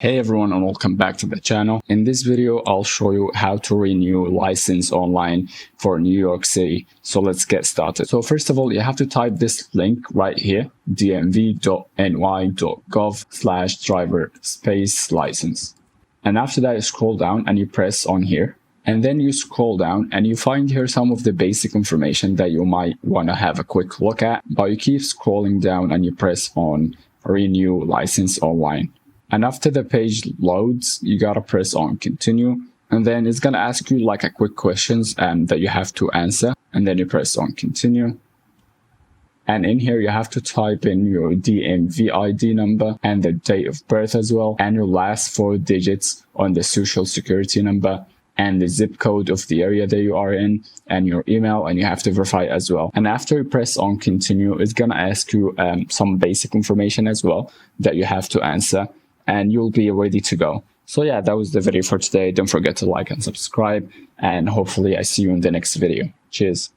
Hey everyone, and welcome back to the channel. In this video, I'll show you how to renew a license online for New York City. So let's get started. So first of all, you have to type this link right here, dmv.ny.gov/driver-license. And after that, you scroll down and you press on here. And then you scroll down and you find here some of the basic information that you might want to have a quick look at. But you keep scrolling down and you press on renew license online. And after the page loads, you gotta press on continue. And then it's gonna ask you like a quick questions that you have to answer. And then you press on continue. And in here, you have to type in your DMV ID number and the date of birth as well. And your last 4 digits on the social security number and the zip code of the area that you are in and your email, and you have to verify as well. And after you press on continue, it's gonna ask you some basic information as well that you have to answer, and you'll be ready to go. So yeah, that was the video for today. Don't forget to like and subscribe, and hopefully I see you in the next video. Cheers.